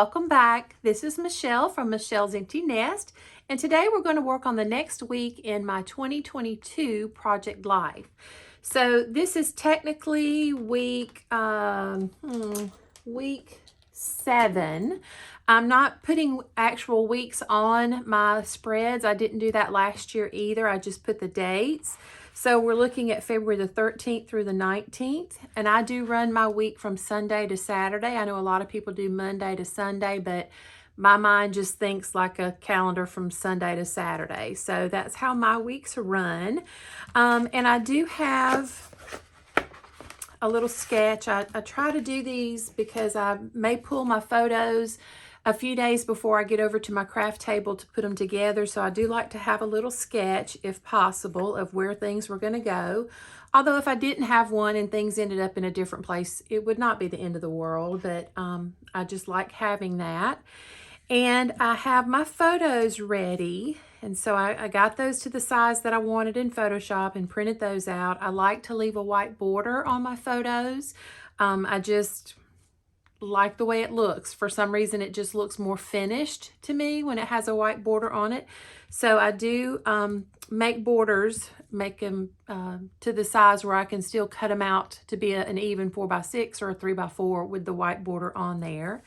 welcome back. This is Michelle from Michelle's Empty Nest, and today we're going to work on the next week in my 2022 project life. So this is technically week 7. I'm not putting actual weeks on my spreads. I didn't do that last year either. I just put the dates. So we're looking at February the 13th through the 19th, and I do run my week from Sunday to Saturday. I know a lot of people do Monday to Sunday, but my mind just thinks like a calendar from Sunday to Saturday. So that's how my weeks run. And I do have a little sketch. I try to do these because I may pull my photos a few days before I get over to my craft table to put them together. So I do like to have a little sketch, if possible, of where things were going to go. Although if I didn't have one and things ended up in a different place, it would not be the end of the world. But I just like having that. And I have my photos ready. And so I got those to the size that I wanted in Photoshop and printed those out. I like to leave a white border on my photos. I just like the way it looks. For some reason, it just looks more finished to me when it has a white border on it. So I do make borders, make them to the size where I can still cut them out to be an even 4x6 or a 3x4 with the white border on there.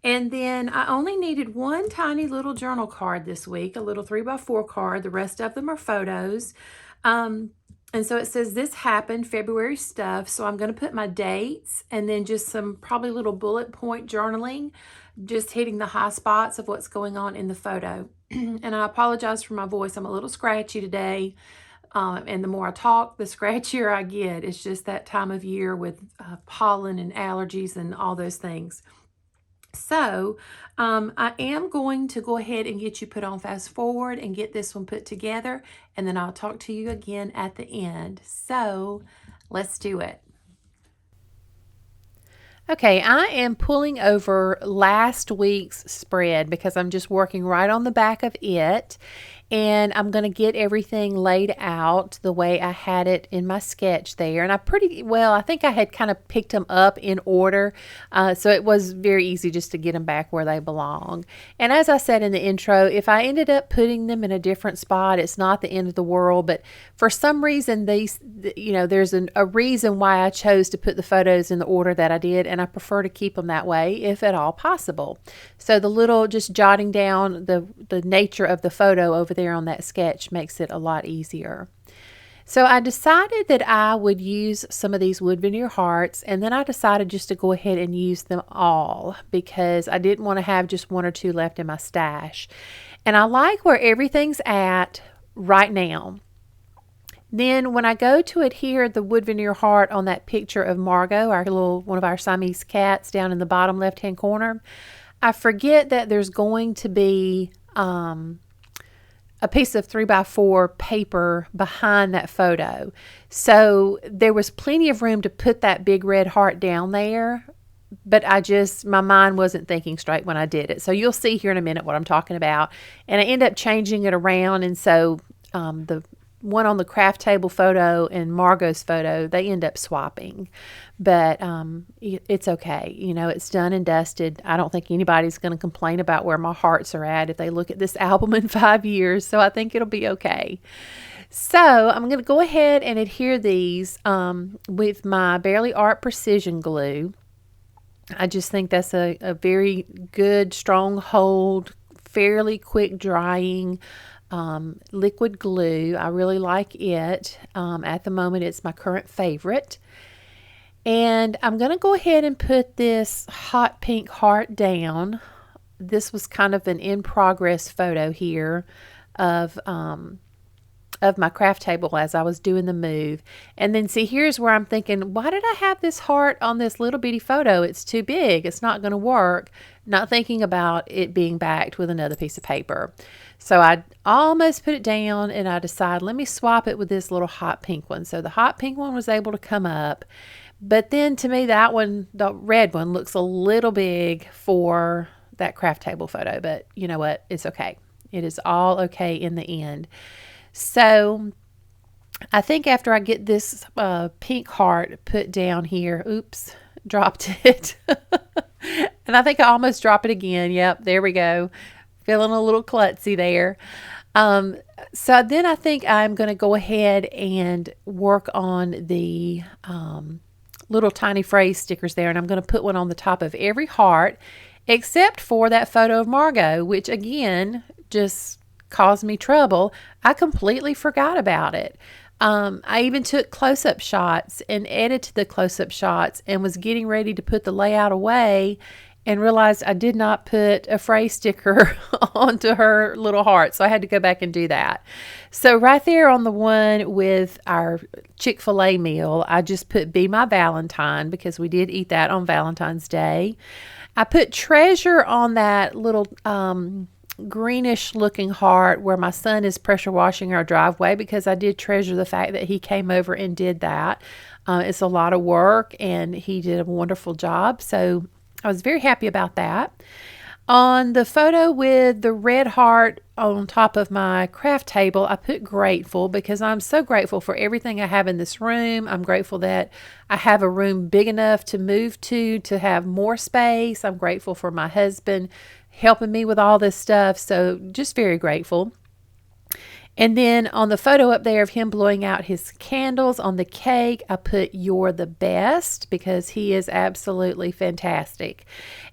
And then I only needed one tiny little journal card this week, a little 3x4 card. The rest of them are photos. And so it says this happened, February stuff. So I'm going to put my dates and then just some probably little bullet point journaling, just hitting the high spots of what's going on in the photo. And I apologize for my voice. I'm a little scratchy today. And the more I talk, the scratchier I get. It's just that time of year with pollen and allergies and all those things. So I am going to go ahead and get you put on fast forward and get this one put together, and then I'll talk to you again at the end. So let's do it. Okay, I am pulling over last week's spread because I'm just working right on the back of it. And I'm going to get everything laid out the way I had it in my sketch there. And I think I had kind of picked them up in order. So it was very easy just to get them back where they belong. And as I said in the intro, if I ended up putting them in a different spot, it's not the end of the world. But for some reason, there's a reason why I chose to put the photos in the order that I did. And I prefer to keep them that way, if at all possible. So the little, just jotting down the nature of the photo over there on that sketch makes it a lot easier. So I decided that I would use some of these wood veneer hearts, and then I decided just to go ahead and use them all because I didn't want to have just one or two left in my stash. And I like where everything's at right now. Then when I go to adhere the wood veneer heart on that picture of Margot, one of our Siamese cats down in the bottom left-hand corner, I forget that there's going to be a piece of 3x4 paper behind that photo. So there was plenty of room to put that big red heart down there, but my mind wasn't thinking straight when I did it. So you'll see here in a minute what I'm talking about. And I end up changing it around, and so the one on the craft table photo and Margot's photo, they end up swapping. But it's okay. It's done and dusted. I don't think anybody's going to complain about where my hearts are at if they look at this album in 5 years. So I think it'll be okay. So I'm going to go ahead and adhere these with my Bearly Art Precision Glue. I just think that's a very good, strong hold, fairly quick drying liquid glue. I really like it. At the moment, it's my current favorite. And I'm going to go ahead and put this hot pink heart down. This was kind of an in-progress photo here of my craft table as I was doing the move. And then see, here's where I'm thinking, why did I have this heart on this little bitty photo? It's too big. It's not going to work. Not thinking about it being backed with another piece of paper. So I almost put it down, and I decided, let me swap it with this little hot pink one. So the hot pink one was able to come up. But then to me, that one, the red one, looks a little big for that craft table photo. But you know what? It's okay. It is all okay in the end. So I think after I get this pink heart put down here, oops, dropped it. And I think I almost drop it again. Yep, there we go. Feeling a little klutzy there. Um, so then I think I'm going to go ahead and work on the little tiny phrase stickers there. And I'm going to put one on the top of every heart, except for that photo of Margot, which again just caused me trouble. I completely forgot about it. I even took close-up shots and edited the close-up shots and was getting ready to put the layout away and realized I did not put a phrase sticker onto her little heart. So I had to go back and do that. So right there on the one with our Chick-fil-A meal, I just put Be My Valentine because we did eat that on Valentine's Day. I put treasure on that little greenish looking heart where my son is pressure washing our driveway because I did treasure the fact that he came over and did that. It's a lot of work and he did a wonderful job. So I was very happy about that. On the photo with the red heart on top of my craft table, I put grateful because I'm so grateful for everything I have in this room. I'm grateful that I have a room big enough to move to have more space. I'm grateful for my husband helping me with all this stuff. So just very grateful. And then on the photo up there of him blowing out his candles on the cake, I put You're the Best because he is absolutely fantastic.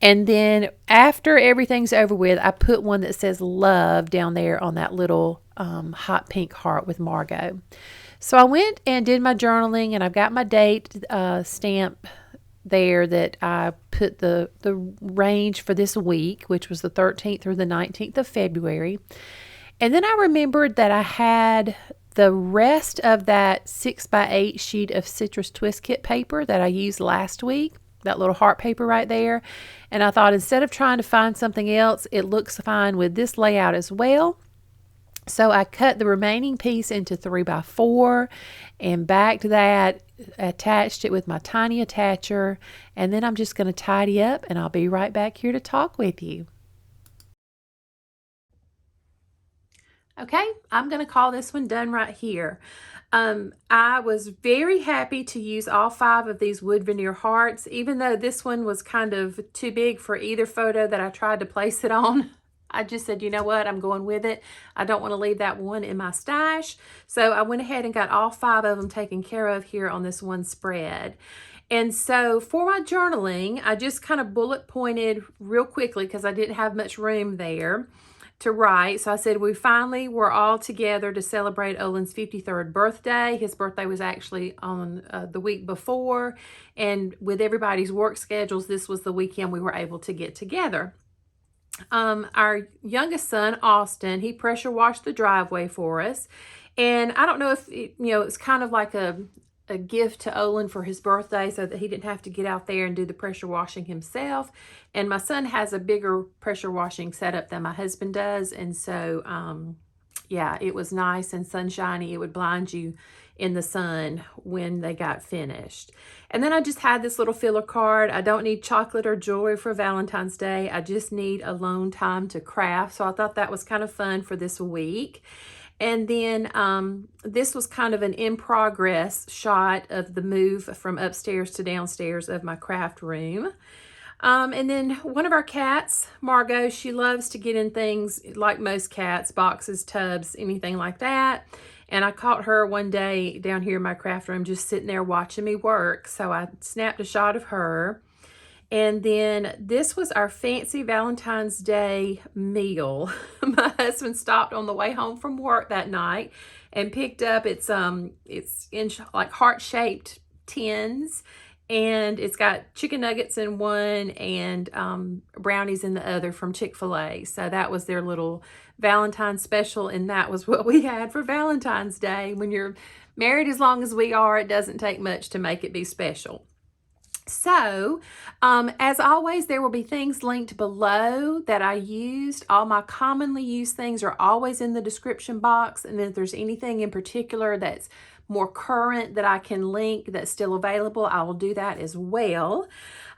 And then after everything's over with, I put one that says love down there on that little hot pink heart with Margot. So I went and did my journaling and I've got my date stamp there that I put the range for this week, which was the 13th through the 19th of February. And then I remembered that I had the rest of that 6x8 sheet of Citrus Twist Kit paper that I used last week, that little heart paper right there. And I thought instead of trying to find something else, it looks fine with this layout as well. So I cut the remaining piece into 3x4 and backed that, attached it with my tiny attacher, and then I'm just going to tidy up and I'll be right back here to talk with you. Okay, I'm going to call this one done right here. I was very happy to use all 5 of these wood veneer hearts, even though this one was kind of too big for either photo that I tried to place it on. I just said, you know what, I'm going with it. I don't want to leave that one in my stash. So I went ahead and got all 5 of them taken care of here on this one spread. And so for my journaling, I just kind of bullet pointed real quickly because I didn't have much room there to write. So I said, we finally were all together to celebrate Olin's 53rd birthday. His birthday was actually on the week before. And with everybody's work schedules, this was the weekend we were able to get together. Our youngest son, Austin, he pressure washed the driveway for us. And I don't know if, it's kind of like a gift to Olin for his birthday so that he didn't have to get out there and do the pressure washing himself. And my son has a bigger pressure washing setup than my husband does. And so, yeah, it was nice and sunshiny. It would blind you in the sun when they got finished. And then I just had this little filler card. I don't need chocolate or jewelry for Valentine's Day. I just need alone time to craft. So I thought that was kind of fun for this week. And then this was kind of an in progress shot of the move from upstairs to downstairs of my craft room. And then one of our cats, Margot, she loves to get in things like most cats, boxes, tubs, anything like that. And I caught her one day down here in my craft room just sitting there watching me work. So I snapped a shot of her. And then this was our fancy Valentine's Day meal. My husband stopped on the way home from work that night and picked up it's in like heart-shaped tins, and it's got chicken nuggets in one and brownies in the other from Chick-fil-A. So that was their little Valentine's special, and that was what we had for Valentine's Day. When you're married as long as we are, it doesn't take much to make it be special. So, as always, there will be things linked below that I used. All my commonly used things are always in the description box. And then if there's anything in particular that's more current that I can link that's still available, I will do that as well.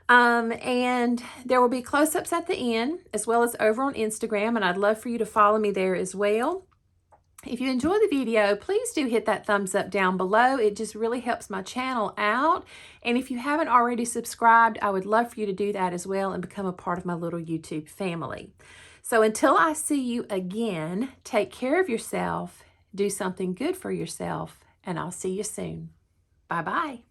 And there will be close-ups at the end as well as over on Instagram. And I'd love for you to follow me there as well. If you enjoy the video, please do hit that thumbs up down below. It just really helps my channel out. And if you haven't already subscribed, I would love for you to do that as well and become a part of my little YouTube family. So until I see you again, take care of yourself, do something good for yourself, and I'll see you soon. Bye-bye.